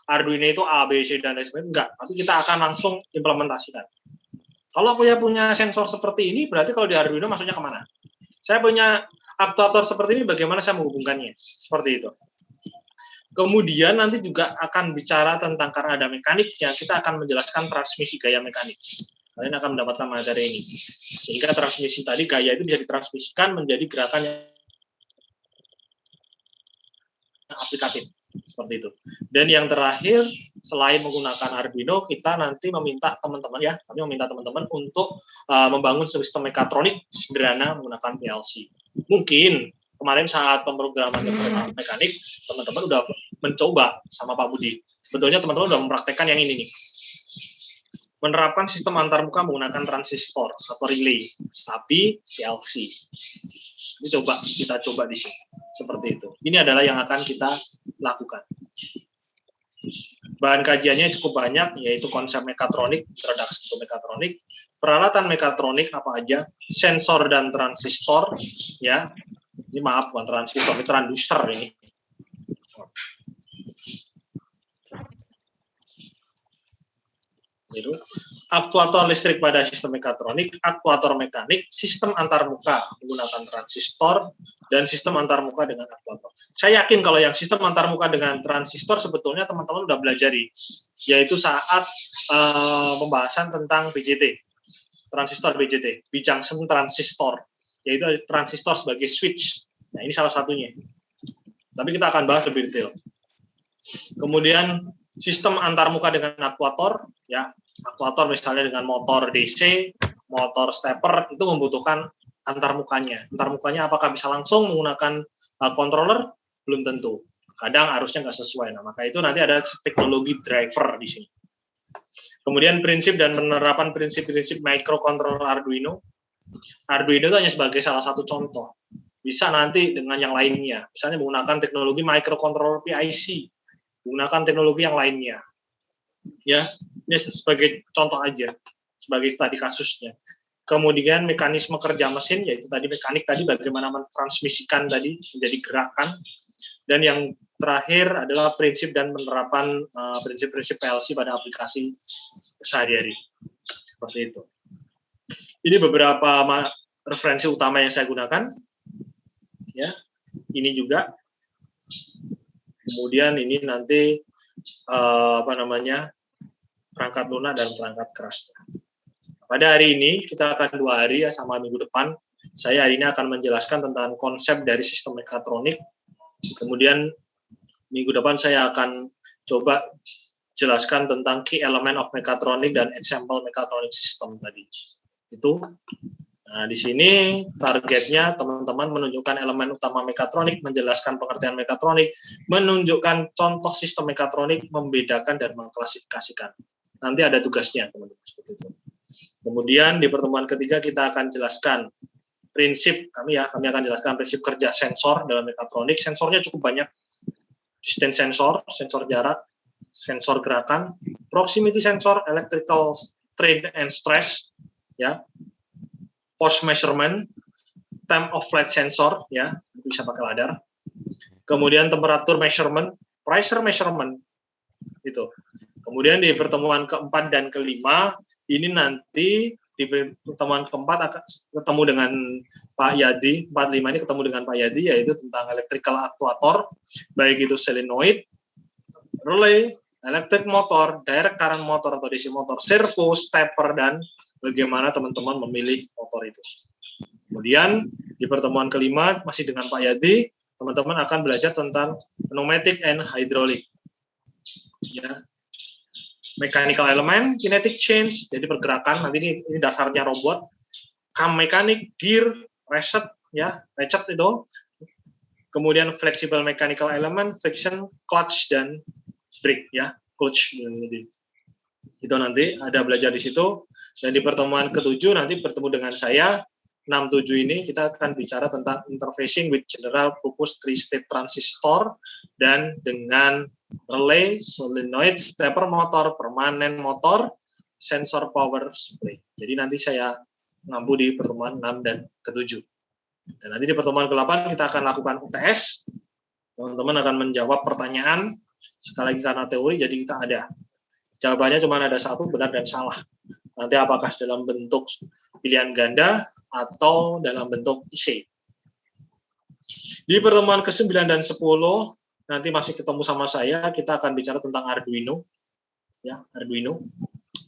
Arduino itu A, B, C, dan lain sebagainya. Enggak, tapi kita akan langsung implementasikan. Kalau saya punya sensor seperti ini, berarti kalau di Arduino masuknya kemana? Saya punya aktuator seperti ini, bagaimana saya menghubungkannya? Seperti itu. Kemudian nanti juga akan bicara tentang, karena ada mekaniknya, kita akan menjelaskan transmisi gaya mekanik. Kalian akan mendapatkan materi ini. Sehingga transmisi tadi, gaya itu bisa ditransmisikan menjadi gerakan yang aplikatif. Seperti itu. Dan yang terakhir, selain menggunakan Arduino, kita nanti meminta teman-teman ya, kami meminta teman-teman untuk membangun sistem mekatronik sederhana menggunakan PLC. Mungkin kemarin saat pemrograman mekanik, teman-teman udah mencoba sama Pak Budi. Sebetulnya teman-teman udah mempraktekkan yang ini nih. Menerapkan sistem antarmuka menggunakan transistor atau relay, tapi PLC. Ini kita coba di sini. Seperti itu. Ini adalah yang akan kita lakukan. Bahan kajiannya cukup banyak, yaitu konsep mekatronik, introduction to mekatronik, peralatan mekatronik apa aja, sensor dan transistor, ya. Ini maaf, bukan transistor, ini transducer ini. Itu aktuator listrik pada sistem mekatronik, aktuator mekanik, sistem antarmuka menggunakan transistor, dan sistem antarmuka dengan aktuator. Saya yakin kalau yang sistem antarmuka dengan transistor sebetulnya teman-teman sudah belajari, yaitu saat pembahasan tentang BJT, transistor BJT, bijunction transistor, yaitu transistor sebagai switch. Nah, ini salah satunya. Tapi kita akan bahas lebih detail. Kemudian sistem antarmuka dengan aktuator, ya, aktuator misalnya dengan motor DC, motor stepper, itu membutuhkan antarmukanya. Antarmukanya apakah bisa langsung menggunakan controller? Belum tentu. Kadang arusnya nggak sesuai. Nah, maka itu nanti ada teknologi driver di sini. Kemudian prinsip dan penerapan prinsip-prinsip microcontroller Arduino. Arduino itu hanya sebagai salah satu contoh. Bisa nanti dengan yang lainnya. Misalnya menggunakan teknologi microcontroller PIC. Menggunakan teknologi yang lainnya. Ya, ini sebagai contoh aja, sebagai studi kasusnya. Kemudian mekanisme kerja mesin, yaitu tadi mekanik tadi bagaimana mentransmisikan tadi menjadi gerakan. Dan yang terakhir adalah prinsip dan penerapan prinsip-prinsip PLC pada aplikasi sehari-hari. Seperti itu. Ini beberapa referensi utama yang saya gunakan. Ya, ini juga. Kemudian ini nanti perangkat lunak dan perangkat keras. Pada hari ini kita akan 2 hari ya, sama minggu depan saya hari ini akan menjelaskan tentang konsep dari sistem mekatronik. Kemudian minggu depan saya akan coba jelaskan tentang key element of mechatronic dan example mechatronic system tadi. Itu. Nah, di sini targetnya teman-teman menunjukkan elemen utama mekatronik, menjelaskan pengertian mekatronik, menunjukkan contoh sistem mekatronik, membedakan dan mengklasifikasikan. Nanti ada tugasnya, teman-teman, seperti itu. Kemudian di pertemuan ketiga kita akan jelaskan prinsip, kami akan jelaskan prinsip kerja sensor dalam mekatronik. Sensornya cukup banyak. Distance sensor, sensor jarak, sensor gerakan, proximity sensor, electrical strain and stress, ya. Force measurement, time of flight sensor, ya, bisa pakai ladar. Kemudian temperatur measurement, pressure measurement, itu. Kemudian di pertemuan keempat dan kelima, ini nanti di pertemuan keempat akan ketemu dengan Pak Yadi, 45 ini ketemu dengan Pak Yadi, yaitu tentang electrical actuator, baik itu solenoid, relay, electric motor, direct current motor atau DC motor, servo, stepper, dan bagaimana teman-teman memilih motor itu. Kemudian di pertemuan kelima masih dengan Pak Yadi, teman-teman akan belajar tentang pneumatic and hydraulic. Ya. Mechanical element, kinetic change, jadi pergerakan, nanti ini dasarnya robot, cam mekanik, gear, ratchet, ya, ratchet itu. Kemudian flexible mechanical element, friction, clutch, dan brake, ya, clutch. Itu nanti ada belajar di situ. Dan di pertemuan ke-7 nanti bertemu dengan saya 6-7 ini kita akan bicara tentang interfacing with general purpose 3-state transistor dan dengan relay, solenoid, stepper motor, permanen motor, sensor power supply. Jadi nanti saya ngambu di pertemuan 6 dan ke-7. Dan nanti di pertemuan ke-8 kita akan lakukan UTS. Teman-teman akan menjawab pertanyaan Sekali lagi karena teori, jadi kita ada. Jawabannya cuma ada satu, benar dan salah. Nanti apakah dalam bentuk pilihan ganda atau dalam bentuk IC. Di pertemuan ke-9 dan 10, nanti masih ketemu sama saya, kita akan bicara tentang Arduino. Ya, Arduino.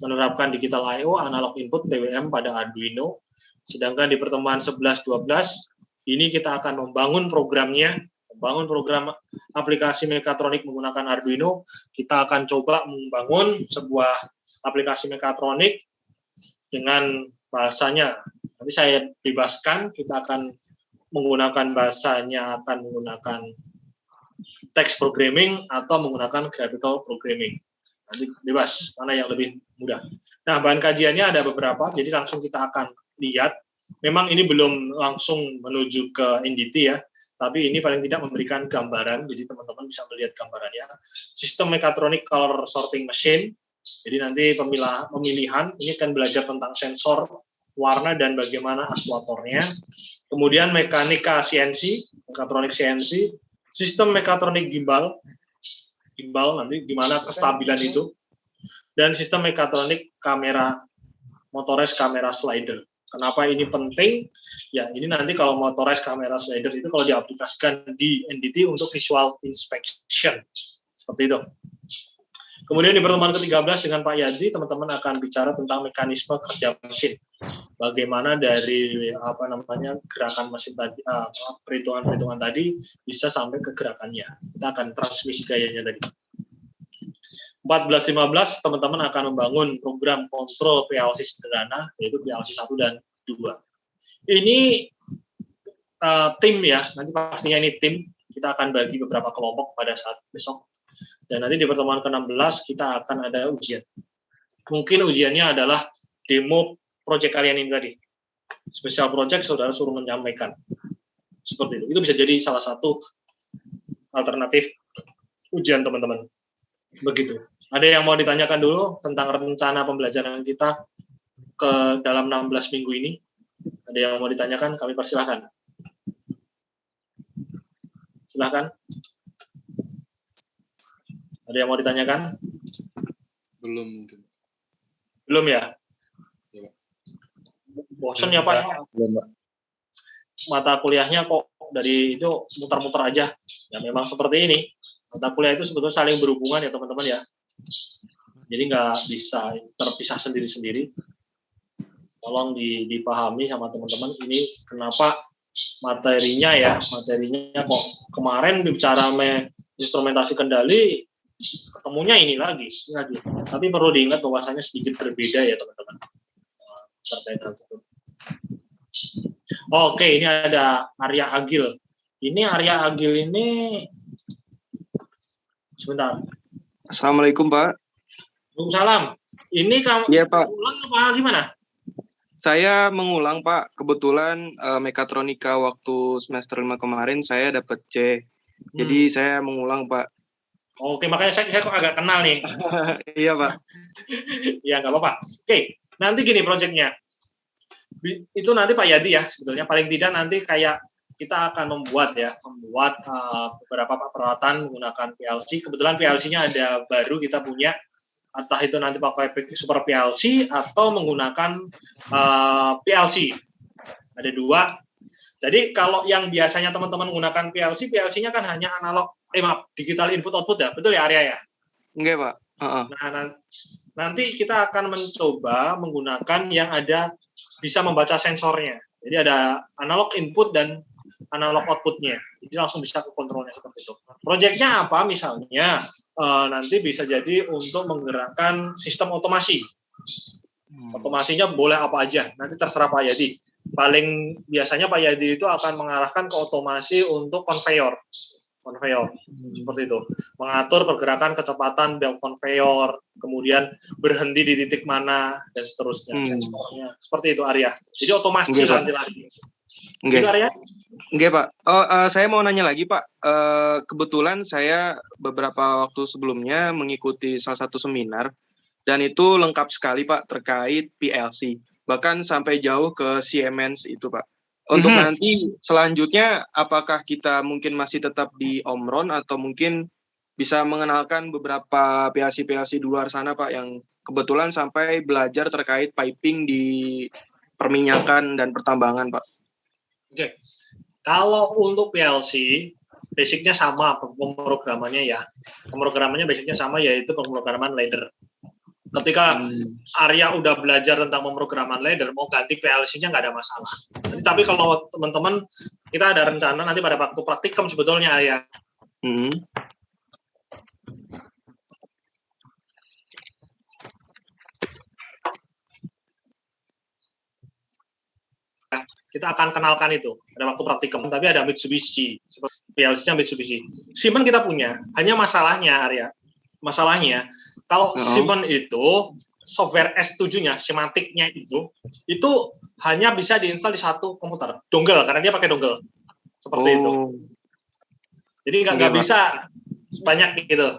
Menerapkan digital I/O, analog input, PWM pada Arduino. Sedangkan di pertemuan 11-12, ini kita akan membangun programnya, membangun program aplikasi mekatronik menggunakan Arduino. Kita akan coba membangun sebuah aplikasi mekatronik dengan bahasanya. Nanti saya bebaskan, kita akan menggunakan bahasanya, akan menggunakan text programming atau menggunakan graphical programming. Nanti bebas, mana yang lebih mudah. Nah, bahan kajiannya ada beberapa, jadi langsung kita akan lihat. Memang ini belum langsung menuju ke NDT ya, tapi ini paling tidak memberikan gambaran, jadi teman-teman bisa melihat gambarannya. Sistem mechatronic color sorting machine, jadi nanti pemilihan, ini akan belajar tentang sensor, warna, dan bagaimana aktuatornya. Kemudian mekanika CNC, mechatronic CNC, sistem mechatronic gimbal nanti gimana kestabilan itu, dan sistem mechatronic kamera, motorized kamera slider. Kenapa ini penting? Ya, ini nanti kalau motorized kamera slider itu kalau diaplikasikan di NDT untuk visual inspection. Seperti itu. Kemudian di pertemuan ke-13 dengan Pak Yadi, teman-teman akan bicara tentang mekanisme kerja mesin. Bagaimana dari gerakan mesin tadi, perhitungan-perhitungan tadi bisa sampai ke gerakannya. Kita akan transmisi gayanya tadi. 14-15 teman-teman akan membangun program kontrol PLC sederhana, yaitu PLC 1 dan 2. Ini tim ya, nanti pastinya ini tim. Kita akan bagi beberapa kelompok pada saat besok. Dan nanti di pertemuan ke-16 kita akan ada ujian. Mungkin ujiannya adalah demo project kalian ini tadi. Special project saudara suruh menyampaikan. Seperti itu. Itu bisa jadi salah satu alternatif ujian teman-teman. Begitu. Ada yang mau ditanyakan dulu tentang rencana pembelajaran kita ke dalam 16 minggu ini? Ada yang mau ditanyakan? Kami persilahkan. Silahkan. Ada yang mau ditanyakan? Belum mungkin. Belum ya? Bosan ya Pak ya? Belum, Pak. Mata kuliahnya kok dari itu muter-muter aja. Ya memang seperti ini. Mata kuliah itu sebetulnya saling berhubungan ya teman-teman ya. Jadi nggak bisa terpisah sendiri-sendiri. Tolong dipahami sama teman-teman ini kenapa materinya kok kemarin bicara instrumentasi kendali ketemunya ini lagi. Tapi perlu diingat bahwasanya sedikit berbeda ya teman-teman terkait hal tersebut. Oke, ini ada Arya Agil. Ini Arya Agil ini sebentar. Assalamualaikum Pak. Waalaikumsalam. Ini kamu Pak. ulang apa gimana? Saya mengulang Pak. Kebetulan mekatronika waktu semester 5 kemarin saya dapat C. Jadi saya mengulang Pak. Oke, makanya saya kok agak kenal nih. Iya Pak. Ya nggak apa-apa. Oke, nanti gini proyeknya. Itu nanti Pak Yadi ya sebetulnya. Paling tidak nanti kayak kita akan membuat beberapa peralatan menggunakan PLC. Kebetulan PLC-nya ada baru kita punya. Entah itu nanti pakai Super PLC atau menggunakan PLC. Ada dua. Jadi kalau yang biasanya teman-teman menggunakan PLC, PLC-nya kan hanya analog, digital input output ya, betul ya Arya ya? Enggak Pak. Nah, nanti kita akan mencoba menggunakan yang ada bisa membaca sensornya. Jadi ada analog input dan analog outputnya. Jadi langsung bisa ke kontrolnya seperti itu. Proyeknya apa misalnya? Nanti bisa jadi untuk menggerakkan sistem otomasi. Otomasinya boleh apa aja. Nanti terserah Pak Yadi. Paling biasanya Pak Yadi itu akan mengarahkan ke otomasi untuk konveyor seperti itu. Mengatur pergerakan kecepatan dan konveyor, kemudian berhenti di titik mana dan seterusnya. Sensornya seperti itu Arya. Jadi otomasi nanti lagi. Gitu Arya? Enggak Pak. Saya mau nanya lagi Pak. Kebetulan saya beberapa waktu sebelumnya mengikuti salah satu seminar dan itu lengkap sekali Pak terkait PLC. Bahkan sampai jauh ke Siemens itu Pak. Untuk nanti selanjutnya apakah kita mungkin masih tetap di Omron atau mungkin bisa mengenalkan beberapa PLC-PLC di luar sana Pak yang kebetulan sampai belajar terkait piping di perminyakan dan pertambangan Pak. Oke. Kalau untuk PLC, basicnya sama pemrogramannya ya. Pemrogramannya basicnya sama, yaitu pemrograman ladder. Ketika Arya udah belajar tentang pemrograman ladder, mau ganti PLC-nya nggak ada masalah. Tapi kalau teman-teman, kita ada rencana nanti pada waktu praktikum sebetulnya Arya. Kita akan kenalkan itu pada waktu praktikum. Tapi ada Mitsubishi, PLC-nya Mitsubishi. Siemens kita punya, hanya masalahnya Arya. Masalahnya, kalau Siemens itu software S7-nya, Simatic-nya itu hanya bisa diinstal di satu komputer, dongle, karena dia pakai dongle. Seperti itu. Jadi nggak bisa banyak gitu.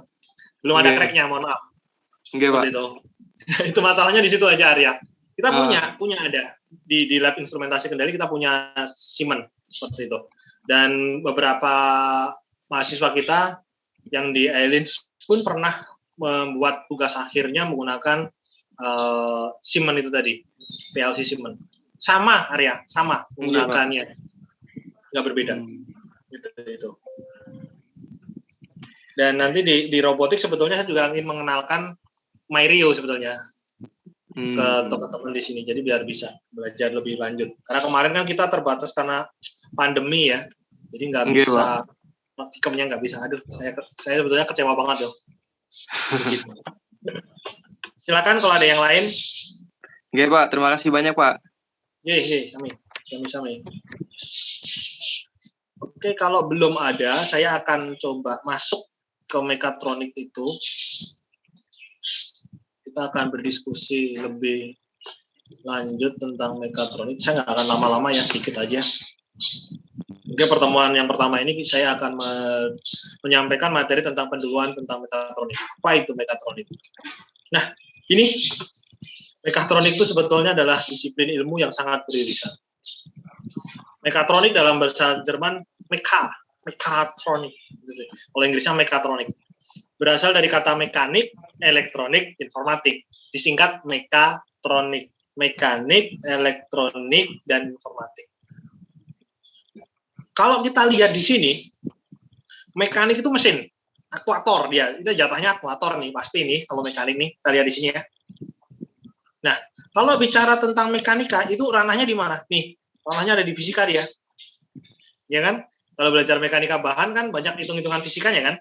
Belum ada track-nya, mohon maaf. Seperti itu. Itu masalahnya di situ aja, Arya. Kita punya ada di lab instrumentasi kendali, kita punya Siemens seperti itu. Dan beberapa mahasiswa kita yang di Ailins pun pernah membuat tugas akhirnya menggunakan Siemens itu tadi, PLC Siemens. Sama Arya, sama menggunakannya, nggak berbeda. Itu. Dan nanti di robotik sebetulnya saya juga ingin mengenalkan Myrio sebetulnya ke teman-teman di sini, jadi biar bisa belajar lebih lanjut. Karena kemarin kan kita terbatas karena pandemi ya, jadi nggak bisa praktikumnya nggak bisa. Aduh, saya sebetulnya kecewa banget dong. Gitu. Silakan kalau ada yang lain. Oke Pak, terima kasih banyak Pak. Sami. Oke, kalau belum ada, saya akan coba masuk ke mekatronik itu. Kita akan berdiskusi lebih lanjut tentang mekatronik. Saya nggak akan lama-lama ya, sedikit aja. Oke, pertemuan yang pertama ini saya akan menyampaikan materi tentang penduluan tentang mekatronik. Apa itu mekatronik? Nah, ini mekatronik itu sebetulnya adalah disiplin ilmu yang sangat beririsan. Mekatronik dalam bahasa Jerman mekatronik. Kalau Inggrisnya mekatronik. Berasal dari kata mekanik, elektronik, informatik. Disingkat mekatronik. Mekanik, elektronik, dan informatik. Kalau kita lihat di sini, mekanik itu mesin, aktuator dia. Itu jatahnya aktuator nih, pasti nih kalau mekanik nih. Kita lihat di sini ya. Nah, kalau bicara tentang mekanika, itu ranahnya di mana? Nih, ranahnya ada di fisika dia. Ya kan? Kalau belajar mekanika bahan kan banyak hitung-hitungan fisikanya kan?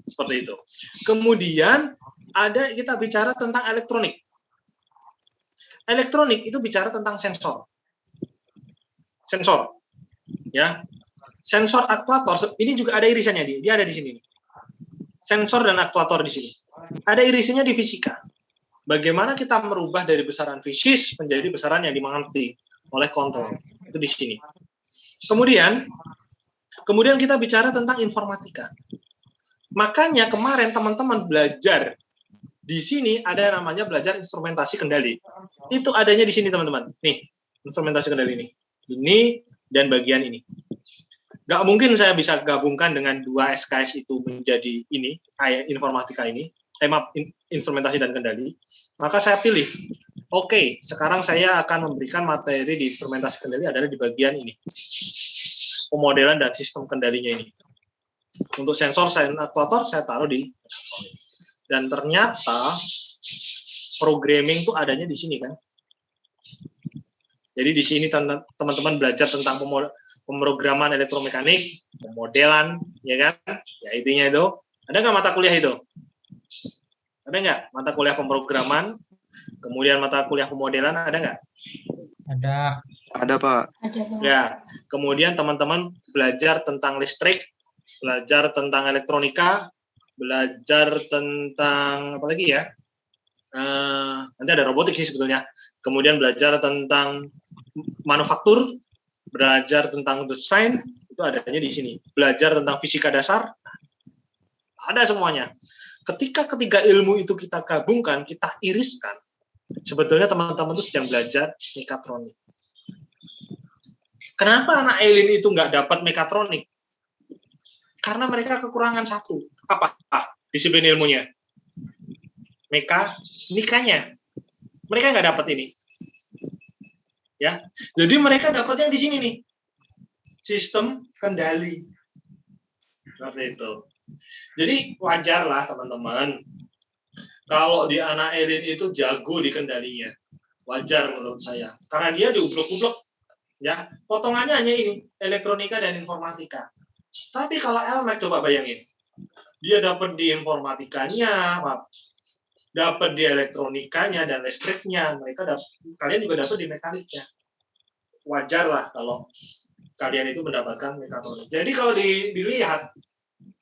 Seperti itu. Kemudian ada kita bicara tentang elektronik. Elektronik itu bicara tentang sensor. Sensor. Ya. Sensor aktuator ini juga ada irisannya dia ada di sini. Sensor dan aktuator di sini. Ada irisannya di fisika. Bagaimana kita merubah dari besaran fisis menjadi besaran yang dimengerti oleh kontrol. Itu di sini. Kemudian kita bicara tentang informatika. Makanya kemarin teman-teman belajar di sini ada namanya belajar instrumentasi kendali. Itu adanya di sini teman-teman. Nih, instrumentasi kendali ini. Ini dan bagian ini. Gak mungkin saya bisa gabungkan dengan dua SKS itu menjadi ini, kayak informatika ini, instrumentasi dan kendali. Maka saya pilih, oke, sekarang saya akan memberikan materi di instrumentasi kendali adalah di bagian ini. Pemodelan dan sistem kendalinya ini. Untuk sensor dan aktuator saya taruh di elektronik. Dan ternyata programming itu adanya di sini kan. Jadi di sini teman-teman belajar tentang pemrograman elektromekanik, pemodelan, ya kan? Ya intinya itu. Ada nggak mata kuliah itu? Ada nggak mata kuliah pemrograman, kemudian mata kuliah pemodelan, ada nggak? Ada Pak. Ya, kemudian teman-teman belajar tentang listrik, belajar tentang elektronika, belajar tentang apa lagi ya? Nanti ada robotik sih sebetulnya. Kemudian belajar tentang manufaktur, belajar tentang desain, itu adanya di sini. Belajar tentang fisika dasar, ada semuanya. Ketika ketiga ilmu itu kita gabungkan, kita iriskan, sebetulnya teman-teman itu sedang belajar mekatronik. Kenapa anak Elin itu nggak dapat mekatronik? Karena mereka kekurangan satu. Apa? Disiplin ilmunya. Mekanikanya. Mereka nggak dapat ini. Ya, jadi mereka dapatnya di sini nih. Sistem kendali. Seperti itu. Jadi wajar lah teman-teman. Kalau di anak Erin itu jago di kendalinya. Wajar menurut saya. Karena dia diublek-ublek. Ya, potongannya hanya ini. Elektronika dan informatika. Tapi kalau Elmek coba bayangin. Dia dapat di informatikanya, dapat di elektronikanya dan listriknya. Kalian juga dapat di mekaniknya. Wajar lah kalau kalian itu mendapatkan mekatronik. Jadi kalau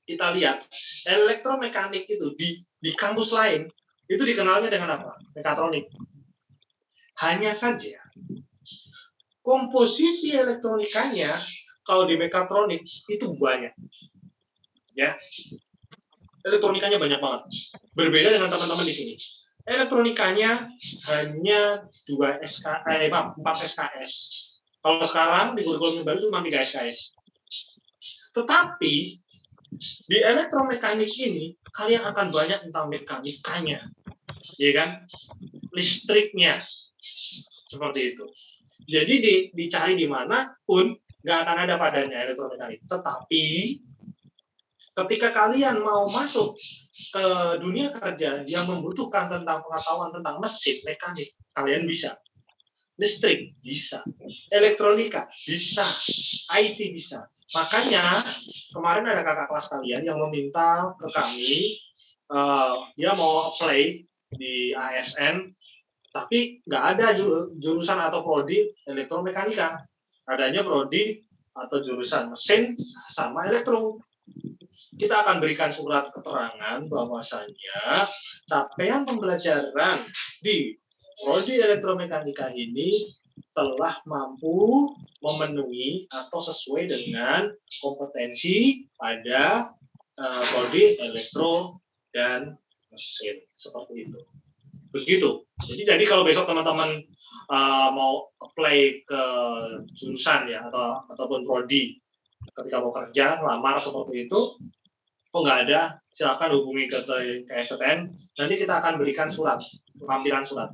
kita lihat elektromekanik itu di kampus lain itu dikenalnya dengan apa? Mekatronik. Hanya saja komposisi elektronikanya kalau di mekatronik itu banyak. Ya. Elektronikanya banyak banget. Berbeda dengan teman-teman di sini. Elektronikanya hanya 4 SKS. Kalau sekarang di kurikulum baru cuma 3 SKS. Tetapi di elektromekanik ini kalian akan banyak tentang mekanikanya, ya kan? Listriknya, seperti itu. Jadi dicari di mana pun nggak akan ada padanya elektromekanik. Tetapi ketika kalian mau masuk ke dunia kerja yang membutuhkan tentang pengetahuan tentang mesin mekanik, kalian bisa. Listrik bisa, elektronika bisa, IT bisa. Makanya kemarin ada kakak kelas kalian yang meminta ke kami, dia mau apply di ASN, tapi nggak ada jurusan atau prodi elektromekanika. Adanya prodi atau jurusan mesin sama elektro. Kita akan berikan surat keterangan bahwasanya capaian pembelajaran di prodi elektromekanika ini telah mampu memenuhi atau sesuai dengan kompetensi pada prodi elektro dan mesin, seperti itu. Begitu. Jadi kalau besok teman-teman mau apply ke jurusan ya ataupun prodi ketika mau kerja, lamar seperti itu, kok nggak ada, silakan hubungi ke STTN. Nanti kita akan berikan lampiran surat.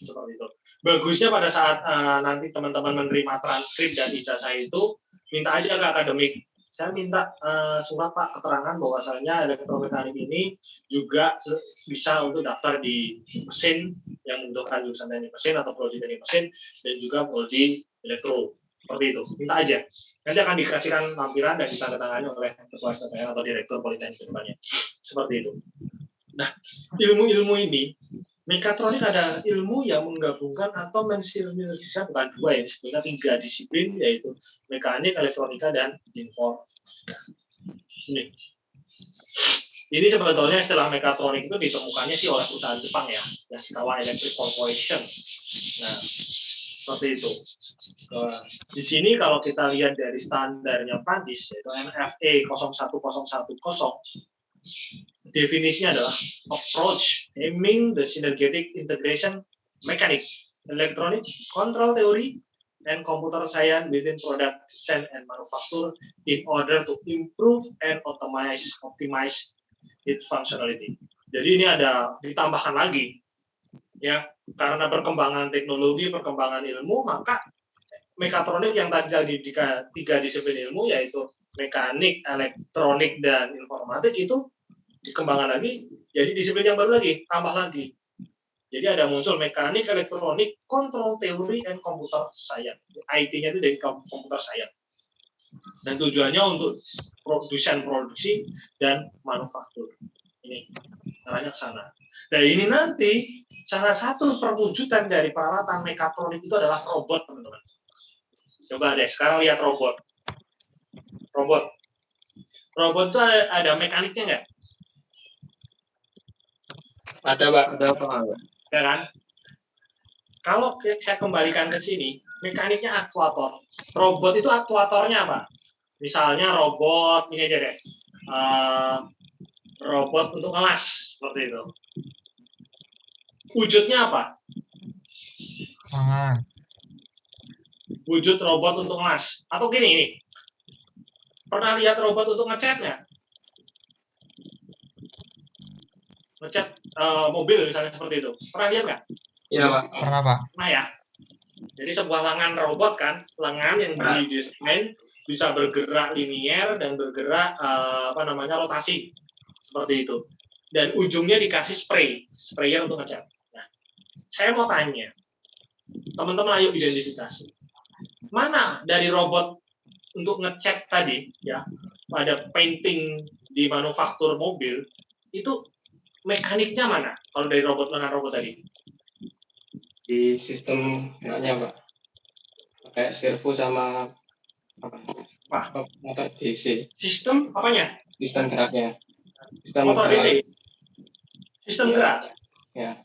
Seperti itu. Bagusnya pada saat nanti teman-teman menerima transkrip dan ijazah itu, minta aja ke akademik. Saya minta surat Pak keterangan bahwasanya elektromekanik ini juga bisa untuk daftar di mesin yang membutuhkan jurusan teknik mesin atau prodi teknik mesin dan juga prodi elektro. Seperti itu. Minta aja. Nanti akan dikasihkan lampiran dan ditandatangani oleh ketua STTN atau direktur politeknik ke depannya. Seperti itu. Nah, ilmu-ilmu ini, mekatronik adalah ilmu yang menggabungkan atau mensinergiskan bukan 2 ya, sebenarnya 3 disiplin, yaitu mekanik, elektronika, dan informatika. Ini sebetulnya istilah mekatronik itu ditemukannya sih oleh perusahaan Jepang ya, Yaskawa Electric Corporation. Nah, seperti itu. Di sini kalau kita lihat dari standarnya Prancis, yaitu NFE 01010, definisinya adalah approach aiming the synergetic integration mechanic, electronic, control theory, and computer science within product design and manufacture in order to improve and optimize its functionality. Jadi ini ada ditambahkan lagi, ya, karena perkembangan teknologi, perkembangan ilmu, maka mekatronik yang tadi jadi 3 disiplin ilmu, yaitu mekanik, elektronik, dan informatik, itu dikembangkan lagi jadi disiplin yang baru lagi, tambah lagi. Jadi ada muncul mekanik, elektronik, control theory, and computer science. IT-nya itu dari computer science. Dan tujuannya untuk produksi dan manufaktur. Ini arahnya ke sana. Nah, ini nanti salah satu perwujudan dari peralatan mekatronik itu adalah robot, teman-teman. Coba deh, sekarang lihat robot. Robot itu ada mekaniknya nggak? Ada, Pak. Ya kan? Kalau saya kembalikan ke sini, mekaniknya aktuator. Robot itu aktuatornya apa? Misalnya robot, ini aja deh. Robot untuk ngelas, seperti itu. Wujudnya apa? Wujud robot untuk ngelas. Atau gini. Pernah lihat robot untuk ngecat nggak? Ngecat mobil misalnya seperti itu. Pernah lihat nggak? Iya, Pak. Pernah, Pak. Nah ya. Jadi sebuah lengan robot kan, lengan yang didesain bisa bergerak linier dan bergerak rotasi seperti itu. Dan ujungnya dikasih sprayer untuk ngecat. Nah, saya mau tanya, teman-teman ayo identifikasi. Mana dari robot untuk ngecat tadi ya, pada painting di manufaktur mobil itu mekaniknya mana? Kalau dari lengan robot tadi? Di sistem enaknya, Pak. Kayak servo sama motor DC. Sistem apanya? Sistem geraknya. Sistem Motor gerak. DC. Sistem gerak. Ya.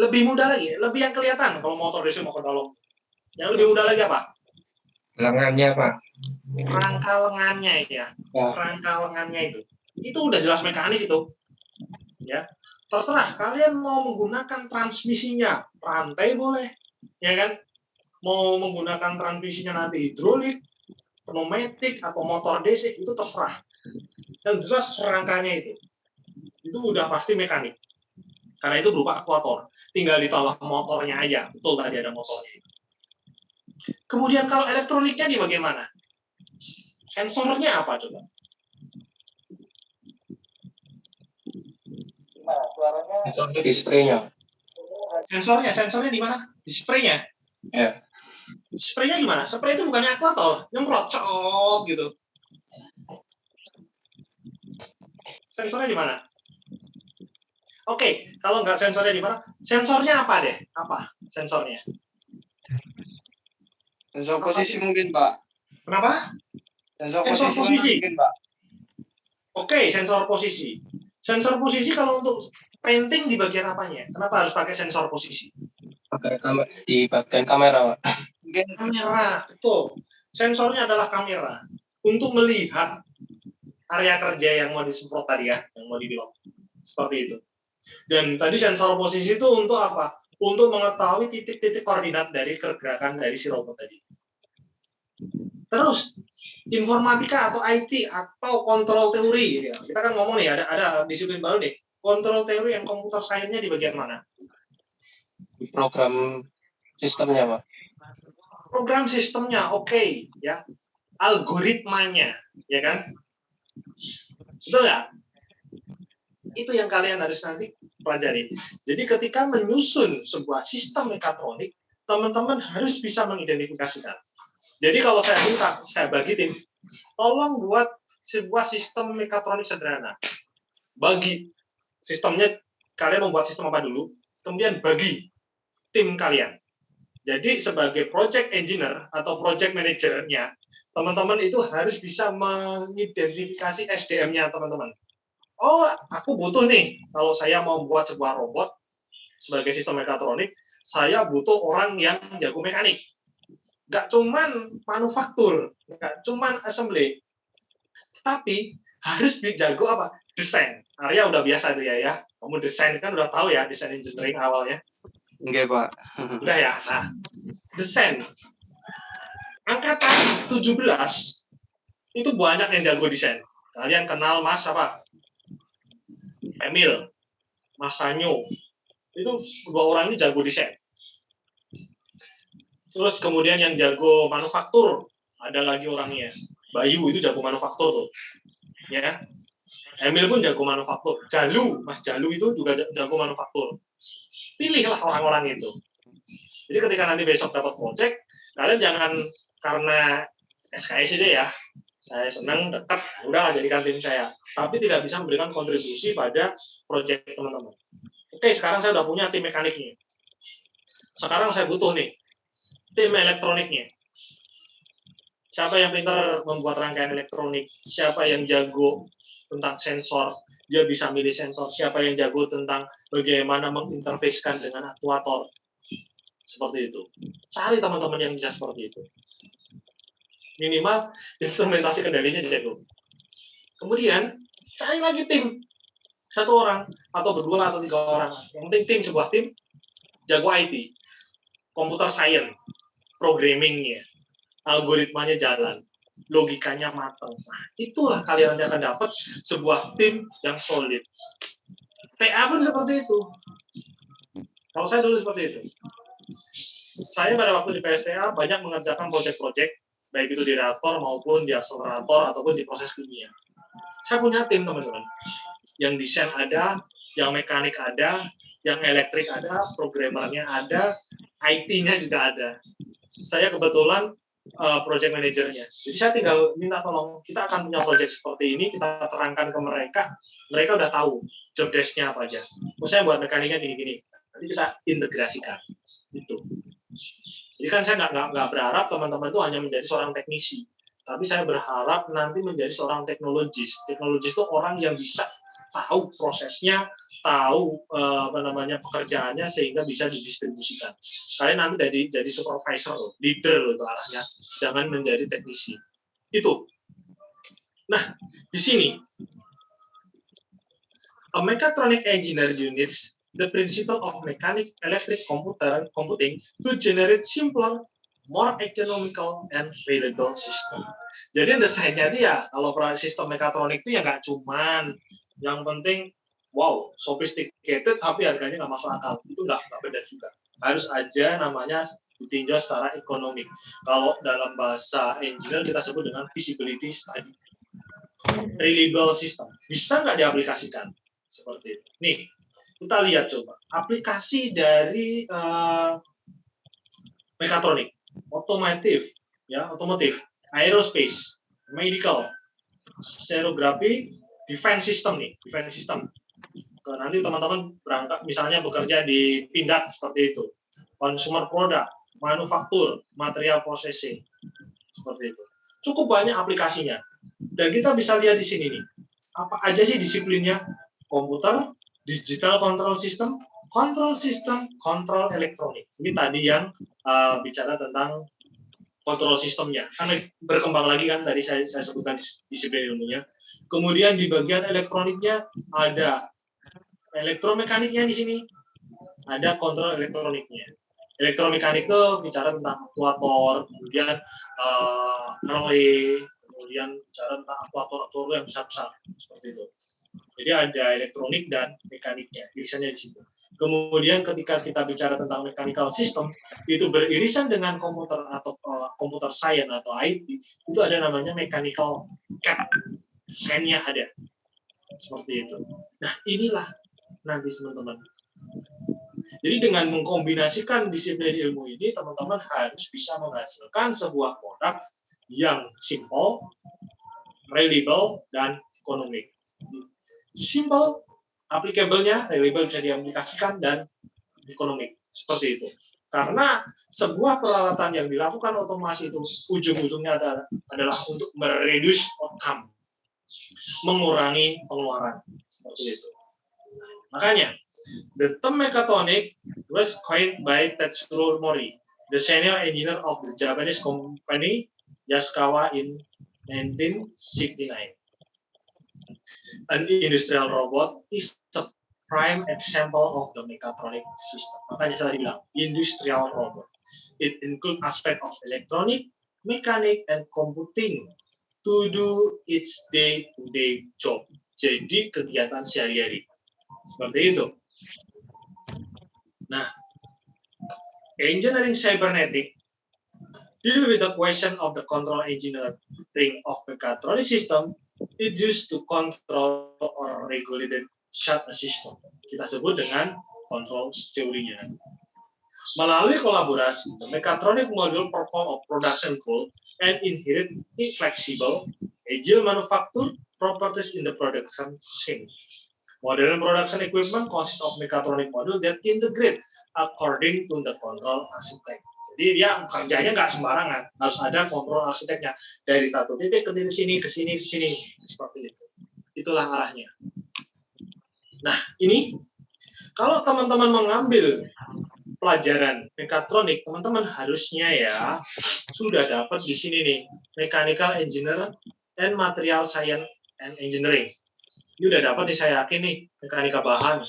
Lebih mudah lagi, lebih yang kelihatan kalau motor DC mau ke dalam. Yang lebih mudah lagi apa? Lengannya, Pak. Rangka lengannya ya. Rangka lengannya itu. Itu udah jelas mekanik itu. Ya. Terserah kalian mau menggunakan transmisinya rantai boleh, ya kan? Mau menggunakan transmisinya nanti hidrolik, pneumatik atau motor DC itu terserah. Yang jelas rangkanya itu udah pasti mekanik. Karena itu berupa aktuator. Tinggal ditambah motornya aja. Betul tadi ada motornya. Kemudian kalau elektroniknya di bagaimana? Sensornya apa coba? Sensornya di spraynya. Sensornya di mana? Di spraynya. Ya. Spraynya gimana? Spray itu bukannya aktuator, nyemprot, cot gitu. Sensornya di mana? Oke, kalau nggak sensornya di mana? Sensornya apa deh? Apa sensornya? Sensor posisi mungkin, Pak. Kenapa? Sensor Sensor posisi posisi. mungkin, Pak. Oke, sensor posisi. Sensor posisi kalau untuk painting di bagian apanya? Kenapa harus pakai sensor posisi? Pakai di bagian kamera, Pak. Kamera, betul. Sensornya adalah kamera untuk melihat area kerja yang mau disemprot tadi ya, yang mau dibilang seperti itu. Dan tadi sensor posisi itu untuk apa? Untuk mengetahui titik-titik koordinat dari pergerakan dari si robot tadi. Terus informatika atau IT atau kontrol teori, ya. Kita kan ngomong nih ada disiplin baru nih. Kontrol teori yang komputer science-nya di bagian mana? Di program sistemnya, Pak. Program sistemnya, oke, ya. Algoritmanya, ya kan? Betul nggak? Itu yang kalian harus nanti pelajari. Jadi ketika menyusun sebuah sistem mekatronik, teman-teman harus bisa mengidentifikasikan. Jadi kalau saya minta, saya bagi tim, tolong buat sebuah sistem mekatronik sederhana. Bagi sistemnya, kalian membuat sistem apa dulu, kemudian bagi tim kalian. Jadi sebagai project engineer atau project manager-nya, teman-teman itu harus bisa mengidentifikasi SDM-nya teman-teman. Oh, aku butuh nih, kalau saya mau buat sebuah robot sebagai sistem mekatronik, saya butuh orang yang jago mekanik. Nggak cuman manufaktur, nggak cuman assembly, tapi harus jago apa? Desain. Arya udah biasa tuh ya. Kamu desain kan udah tahu ya, desain engineering awalnya. Enggak, Pak. Udah ya. Nah, desain. Angkatan 17 itu banyak yang jago desain. Kalian kenal Mas apa? Emil, Mas Sanyo. Itu dua orang ini jago desain. Terus kemudian yang jago manufaktur, ada lagi orangnya. Bayu itu jago manufaktur tuh. Ya. Emil pun jago manufaktur. Jalu, Mas Jalu itu juga jago manufaktur. Pilihlah orang-orang itu. Jadi ketika nanti besok dapat project, kalian jangan karena SKSD ya, saya senang dekat, udahlah jadikan tim saya. Tapi tidak bisa memberikan kontribusi pada project teman-teman. Oke, sekarang saya udah punya tim mekaniknya. Sekarang saya butuh nih tim elektroniknya. Siapa yang pintar membuat rangkaian elektronik? Siapa yang jago tentang sensor? Dia bisa milih sensor. Siapa yang jago tentang bagaimana menginterfacekan dengan aktuator? Seperti itu. Cari teman-teman yang bisa seperti itu. Minimal instrumentasi kendalinya jago. Kemudian cari lagi tim. Satu orang, atau berdua, atau 3 orang. Yang penting tim, sebuah tim, jago IT. Computer science, programmingnya, algoritmanya jalan. logikanya matang. Nah, itulah kalian nanti akan dapat sebuah tim yang solid. TA pun seperti itu. Kalau saya dulu seperti itu. Saya pada waktu di PSTA banyak mengerjakan proyek-proyek, baik itu di reaktor maupun di akselerator ataupun di proses kimia. Saya punya tim, teman-teman. Yang desain ada, yang mekanik ada, yang elektrik ada, programmernya ada, IT-nya juga ada. Saya kebetulan project manajernya. Jadi saya tinggal minta tolong, kita akan punya project seperti ini, kita terangkan ke mereka, mereka udah tahu job desk-nya apa aja. Saya buat mekaniknya gini-gini, nanti kita integrasikan. Itu. Jadi kan saya nggak berharap teman-teman itu hanya menjadi seorang teknisi, tapi saya berharap nanti menjadi seorang teknologis. Teknologis itu orang yang bisa tahu prosesnya, tahu pekerjaannya sehingga bisa didistribusikan. Kalian nanti jadi supervisor, leader itu arahnya, jangan menjadi teknisi. Itu. Nah, di sini a mechatronic engineer units the principle of mechanic electric computing to generate simpler, more economical and reliable system. Jadi desainnya itu ya, kalau sistem mekatronik itu ya nggak cuman yang penting wow, sophisticated tapi harganya nggak masuk akal. Itu nggak benar juga. Harus aja namanya ditinjau secara ekonomik. Kalau dalam bahasa engineer kita sebut dengan feasibility study. Reliable system. Bisa nggak diaplikasikan? Seperti itu. Nih, kita lihat coba. Aplikasi dari mekatronik, otomotif, aerospace, medical, stereografi, defense system nih, defense system. Nanti teman-teman berangkat misalnya bekerja di Pindad seperti itu, consumer product, manufaktur, material processing, seperti itu. Cukup banyak aplikasinya. Dan kita bisa lihat di sini nih, apa aja sih disiplinnya? Komputer, digital control system, kontrol elektronik. Ini tadi yang bicara tentang kontrol sistemnya. Kan berkembang lagi kan tadi saya sebutkan disiplin ilmunya. Kemudian di bagian elektroniknya ada elektromekaniknya di sini, ada kontrol elektroniknya. Elektromekanik itu bicara tentang aktuator, kemudian relay, kemudian bicara tentang aktuator yang besar-besar seperti itu. Jadi ada elektronik dan mekaniknya, irisannya di situ. Kemudian ketika kita bicara tentang mechanical system, itu beririsan dengan komputer atau computer science atau IT, itu ada namanya mechanical CAD, desainnya ada. Seperti itu. Nah, inilah nanti teman-teman. Jadi dengan mengkombinasikan disiplin ilmu ini, teman-teman harus bisa menghasilkan sebuah produk yang simple, reliable, dan ekonomik. Simple, applicable-nya, reliable bisa diaplikasikan, dan ekonomik. Seperti itu. Karena sebuah peralatan yang dilakukan otomasi itu ujung-ujungnya adalah untuk mereduce outcome, mengurangi pengeluaran. Seperti itu. Makanya, the term mechatronic was coined by Tetsuro Mori, the senior engineer of the Japanese company Yaskawa in 1969. An industrial robot is a prime example of the mechatronic system. Makanya saya bilang, industrial robot. It includes aspect of electronic, mechanic, and computing to do its day-to-day job. Jadi kegiatan sehari-hari. Seperti itu. Nah, engineering cybernetic deal with the question of the control engineering of mechatronic system. It used to control or regulate such a system. Kita sebut dengan control teorinya. Melalui kolaborasi, the mechatronic module perform a production goal and inherit flexible, agile manufacture properties in the production chain. Modern production equipment consists of mechatronic module that integrate according to the control architect. Jadi dia kerjanya nggak sembarangan, harus ada kontrol arsiteknya dari satu titik ke titik sini, ke sini, seperti itu. Itulah arahnya. Nah, ini kalau teman-teman mengambil pelajaran mekatronik, teman-teman harusnya ya sudah dapat di sini nih, mechanical engineer and material science and engineering. Ini udah dapat nih, saya yakin nih, mekanika bahan.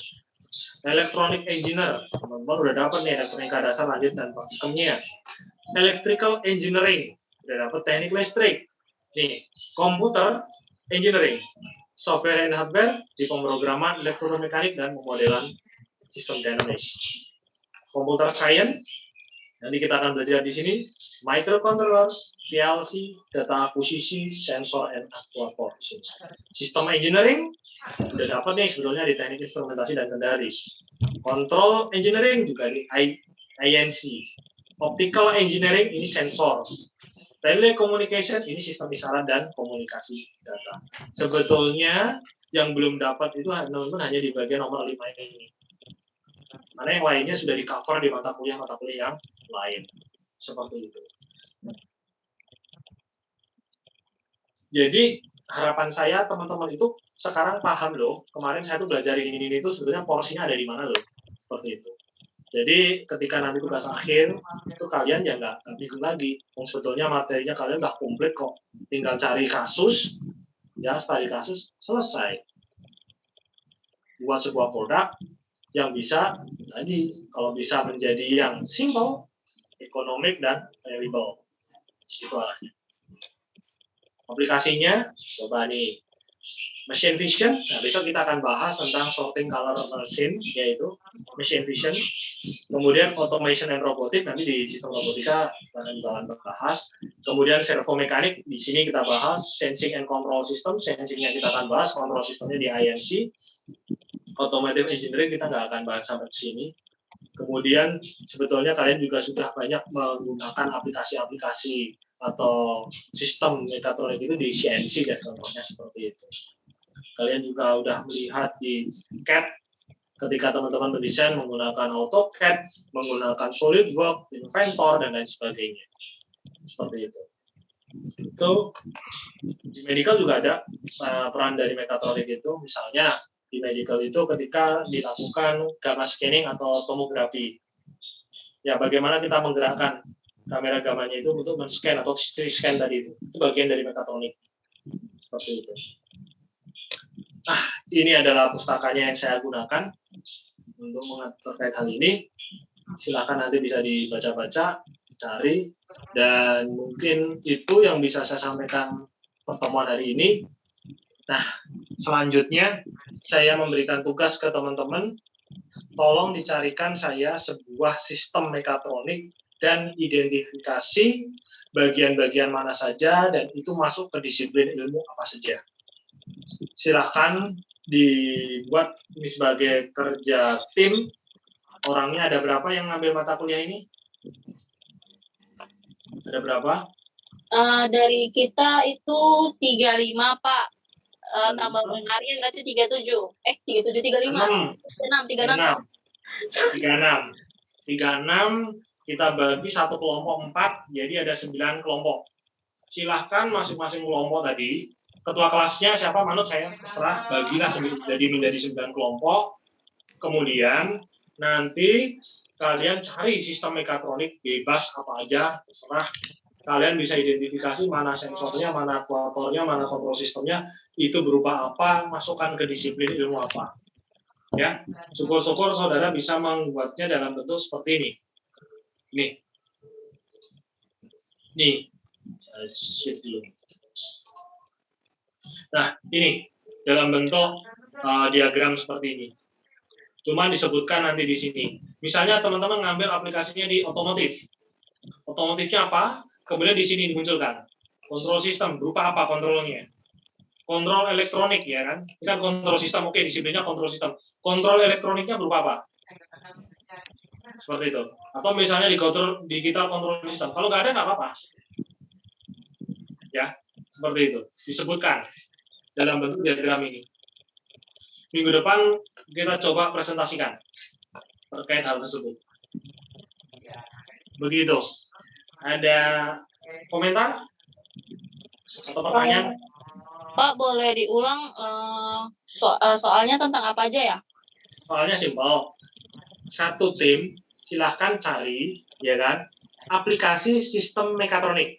Electronic engineer, teman-teman udah dapat nih elektronika dasar, lanjut, dan praktikumnya. Electrical engineering, udah dapat teknik listrik. Nih, komputer engineering, software and hardware di pemrograman elektromekanik dan pemodelan sistem dinamis. Computer science, nanti kita akan belajar di sini, microcontroller, PLC, data akuisisi, sensor, and actuator. Sistem engineering, udah dapat nih sebetulnya di teknik instrumentasi dan kendali. Control engineering juga di INC. Optical engineering ini sensor. Telecommunication ini sistem isyarat dan komunikasi data. Sebetulnya yang belum dapat itu teman-teman hanya di bagian nomor 5 ini. Karena yang lainnya sudah di-cover di mata kuliah yang lain. Seperti itu. Jadi harapan saya teman-teman itu sekarang paham loh. Kemarin saya tuh belajar ini itu sebetulnya porsinya ada di mana loh. Seperti itu. Jadi ketika nanti tugas akhir itu kalian ya nggak bingung lagi. Sebetulnya materinya kalian udah komplit kok. Tinggal cari kasus, ya studi kasus selesai. Buat sebuah produk yang bisa tadi kalau bisa menjadi yang simple, ekonomik dan reliable. Itu arahnya. Aplikasinya coba nih. Machine vision, nah besok kita akan bahas tentang sorting color machine, yaitu machine vision. Kemudian automation and robotic, nanti di sistem robotika kita akan bahas. Kemudian servo mekanik, di sini kita bahas sensing and control system, sensingnya kita akan bahas, control systemnya di INC. Automotive engineering kita nggak akan bahas sampai ke sini. Kemudian sebetulnya kalian juga sudah banyak menggunakan aplikasi-aplikasi atau sistem mekatronik itu di CNC dan contohnya seperti itu. Kalian juga udah melihat di CAD ketika teman-teman mendesain menggunakan AutoCAD, menggunakan SolidWorks, Inventor, dan lain sebagainya. Seperti itu. Itu di medical juga ada peran dari mekatronik itu, misalnya di medical itu ketika dilakukan gamma scanning atau tomografi. Ya, bagaimana kita menggerakkan kamera gamanya itu untuk men-scan atau scan tadi itu bagian dari mekatronik. Seperti itu. Ini adalah pustakanya yang saya gunakan untuk terkait hal ini. Silakan nanti bisa dibaca-baca, cari, dan mungkin itu yang bisa saya sampaikan pertemuan hari ini. Nah, selanjutnya saya memberikan tugas ke teman-teman, tolong dicarikan saya sebuah sistem mekatronik dan identifikasi bagian-bagian mana saja dan itu masuk ke disiplin ilmu apa saja. Silahkan dibuat ini sebagai kerja tim. Orangnya ada berapa yang ngambil mata kuliah ini? Ada berapa? Dari kita itu 35, Pak. Tambah harian berarti 37. 35. 36 kita bagi satu kelompok 4, jadi ada 9 kelompok. Silahkan masing-masing kelompok tadi, ketua kelasnya siapa manut saya, terserah, bagilah menjadi 9 kelompok. Kemudian nanti kalian cari sistem mekatronik bebas apa aja, terserah. Kalian bisa identifikasi mana sensornya, mana aktuatornya, mana kontrol sistemnya, itu berupa apa, masukkan ke disiplin ilmu apa. Ya, syukur-syukur saudara bisa membuatnya dalam bentuk seperti ini. Nih, saya shift dulu. Nah, ini dalam bentuk diagram seperti ini. Cuma disebutkan nanti di sini. Misalnya teman-teman ngambil aplikasinya di otomotif. Otomotifnya apa? Kemudian di sini dimunculkan kontrol sistem berupa apa kontrolnya? Kontrol elektronik ya kan? Ini kan kontrol sistem, oke, disiplinnya kontrol sistem. Kontrol elektroniknya berupa apa? Seperti itu. Atau misalnya di digital kontrol sistem. Kalau nggak ada nggak apa-apa. Ya, seperti itu. Disebutkan dalam bentuk diagram ini. Minggu depan kita coba presentasikan terkait hal tersebut. Begitu. Ada komentar atau pertanyaan? Pak, boleh diulang soalnya tentang apa aja ya? Soalnya simpel. Satu tim silahkan cari, ya kan, aplikasi sistem mekatronik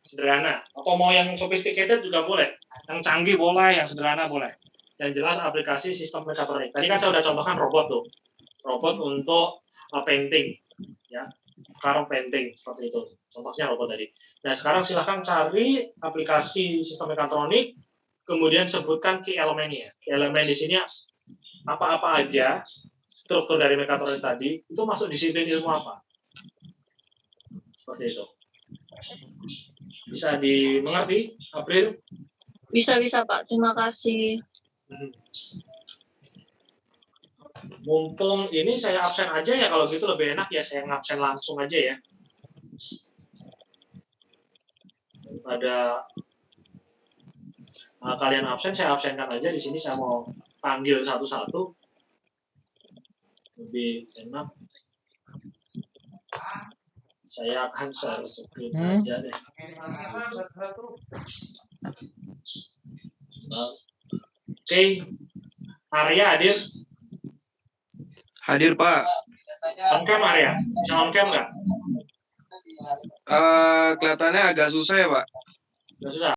sederhana. Atau mau yang sophisticated juga boleh. Yang canggih boleh, yang sederhana boleh. Yang jelas aplikasi sistem mekatronik. Tadi kan saya sudah contohkan robot tuh. Robot untuk painting. Ya. car painting seperti itu. Contohnya robot tadi. Nah, sekarang silahkan cari aplikasi sistem mekatronik, kemudian sebutkan key elemennya. Key elemen di sini apa-apa aja struktur dari mekatronik tadi itu masuk disiplin ilmu apa? Seperti itu. Bisa dimengerti, April? Bisa Pak. Terima kasih. Mumpung ini saya absen aja ya, kalau gitu lebih enak ya saya ngabsen langsung aja ya. Daripada kalian absen, saya absenkan aja di sini. Saya mau panggil satu-satu, lebih enak. Saya akan share screen aja deh. Oke, Arya hadir? Hadir, Pak. On cam Arya? Bisa on cam nggak? Kelihatannya agak susah ya, Pak. Nggak susah.